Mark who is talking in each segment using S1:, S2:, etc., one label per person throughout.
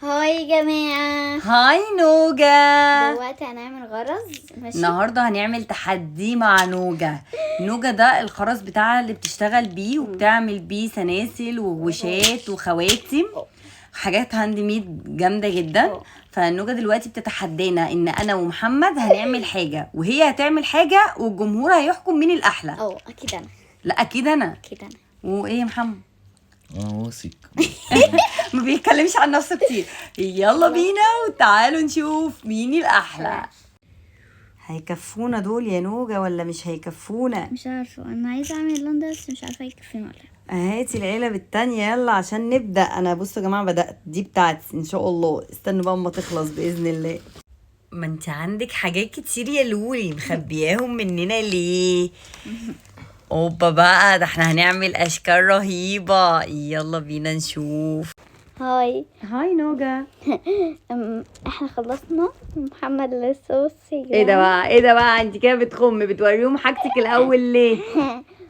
S1: هاي يا جماعة.
S2: هاي نوجا.
S1: دلوقتي هنعمل غرز ماشي.
S2: النهارده هنعمل تحدي مع نوجا. نوجا ده الخرز بتاعها اللي بتشتغل بيه وبتعمل بيه سلاسل ووشات وخواتم، حاجات هاند ميد جامده جدا. فنوجا دلوقتي بتتحدانا ان انا ومحمد هنعمل حاجه وهي هتعمل حاجه والجمهور هيحكم مين الاحلى.
S1: اكيد انا.
S2: لا اكيد انا.
S1: اكيد انا.
S2: وايه يا محمد؟
S3: واثق.
S2: ما بيتكلمش عن نفسه كتير. يلا بينا وتعالوا نشوف مين الاحلى. هيكفونا دول يا نوجا ولا مش هيكفونا؟
S1: مش عارفه، انا عايزه اعمل اللون ده بس مش عارفه يكفيني ولا لا.
S2: هاتي العلب التانية يلا عشان نبدأ. انا بصوا يا جماعة بدأت، دي بتاعتي ان شاء الله. استنوا بقى اما تخلص بإذن الله. ما انت عندك حاجات كتير يا لولي، مخبياهم مننا ليه؟ اوبا بقى، ده احنا هنعمل اشكال رهيبة. يلا بينا نشوف.
S1: هاي
S2: نوجا.
S1: احنا خلصنا. محمد لسه. بصي
S2: ايه ده بقى انت كده بتوريهم حاجتك الاول ليه؟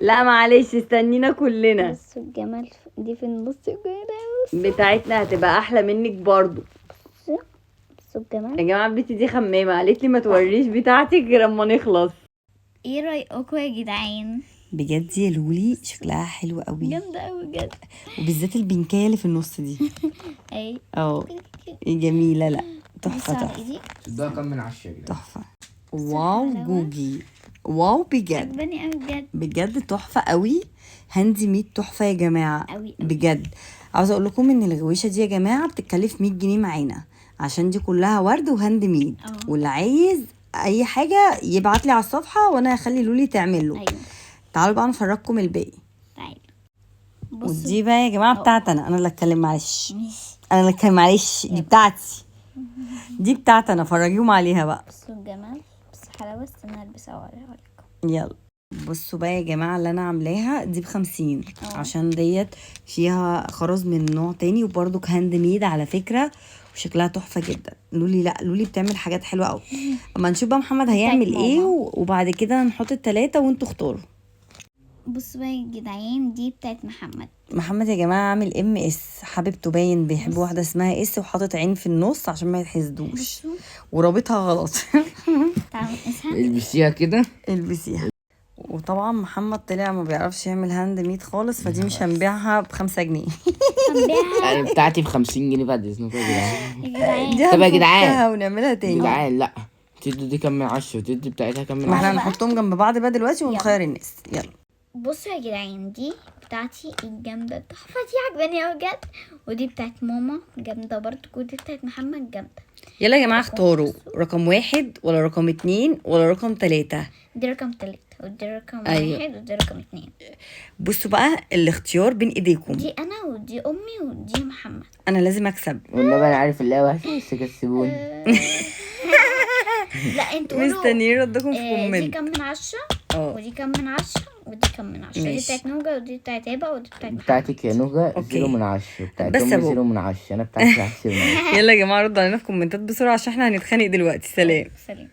S2: لا معلش استنينا كلنا.
S1: بصوا الجمال دي في النص كده.
S2: بتاعتنا هتبقى احلى منك برضو.
S1: بصوا الجمال
S2: يا جماعه بنتي دي خمامه، قالت لي ما توريش بتاعتك غير اما نخلص.
S1: ايه رايكم يا جدعان؟
S2: بجد يا لولي شكلها حلو قوي،
S1: جامده قوي بجد،
S2: وبالذات البنكايه اللي في النص دي.
S1: اي
S2: جميله. لا تحفه
S1: تحفه
S3: ده كم من 10
S2: تحفه. واو جوجي، واو بجد
S1: عجباني قوي بجد.
S2: بجد تحفه قوي. هاندي ميد تحفه يا جماعه
S1: قوي.
S2: بجد. عاوزه اقول لكم ان الغويشه دي يا جماعه بتتكلف 100 جنيه معانا، عشان دي كلها ورد وهاند ميد. واللي عايز اي حاجه يبعت لي على الصفحه وانا هخلي لولي تعمل له.
S1: ايوه.
S2: تعالوا بقى نفرجكم الباقي.
S1: تعالوا.
S2: ودي بقى يا جماعه بتاعتي انا اللي اتكلم. معلش
S1: ماشي.
S2: انا اللي اتكلم، معلش دي بتاعتي. دي بتاعتي انا، فرجيهم عليها بقى.
S1: بصوا الجمال، بس حلاوه. استنى البسها واوريها لكم.
S2: يلا بصوا بقى يا جماعه اللي انا عاملاها دي ب50 عشان ديت فيها خرز من نوع تاني وبرضك هاند ميد على فكره، وشكلها تحفه جدا. لولي بتعمل حاجات حلوه قوي. اما نشوف بقى محمد هيعمل ايه وبعد كده نحط التلاتة وانتوا اختاروا.
S1: بصوا بقى يا جدعان، دي بتاعت
S2: محمد يا جماعه عامل MS، حبيبته باين بيحب واحده اسمها S وحاطط عين في النص عشان ما يتحسدوش ورابطها غلط.
S1: تعالوا نقيسها.
S3: البسيها كده.
S2: البسيها. وطبعا محمد طلع ما بيعرفش يعمل هاند ميد خالص، فدي مش هنبيعها ب5 جنيه.
S3: يعني بتاعتي ب50 جنيه بعد اذنكم يا جدعان.
S2: دي
S3: طب يا جدعان
S2: هنفكها ونعملها
S3: يا
S2: تاني.
S3: جدعان لا، تدوا دي كم من 10 وتدي بتاعتها كم من
S2: ما احنا
S3: 10.
S2: هنحطهم جنب بعض بقى دلوقتي ونخير الناس. يلا
S1: بصوا يا جدعان، دي بتاعتي الجامده التحفه دي، عجباني قوي بجد. ودي بتاعت ماما جامده برضه. ودي بتاعت محمد جامده.
S2: يلا يا جماعه اختاروا رقم 1 ولا رقم 2 ولا رقم 3.
S1: دي رقم 3 ودي رقم
S2: أيوة.
S1: 1 ودي رقم 2.
S2: بصوا بقى الاختيار بين ايديكم.
S1: دي انا ودي امي ودي محمد.
S2: انا لازم اكسب.
S3: والنبي انا عارف اللي هو بس كسبوني.
S1: لا انتوا قولوا.
S2: مستنيين ردكم في
S1: دي
S2: كومنت.
S1: كم من 10
S2: اه
S1: ودي كم من 10 ودي كم من 10. دي
S2: ماشي.
S1: بتاعت نوجا ودي بتاعت هبه ودي بتاعت محمد.
S3: بتاعتك يا نوجا
S2: أوكي.
S3: 0 من 10، بتاعت
S2: بس
S3: امي
S2: يا بابا.
S3: 0 من 10، انا بتاعتي هحسبها.
S2: يلا يا جماعه ردوا علينا في كومنتات بسرعه عشان احنا هنتخانق دلوقتي. سلام.
S1: سلام.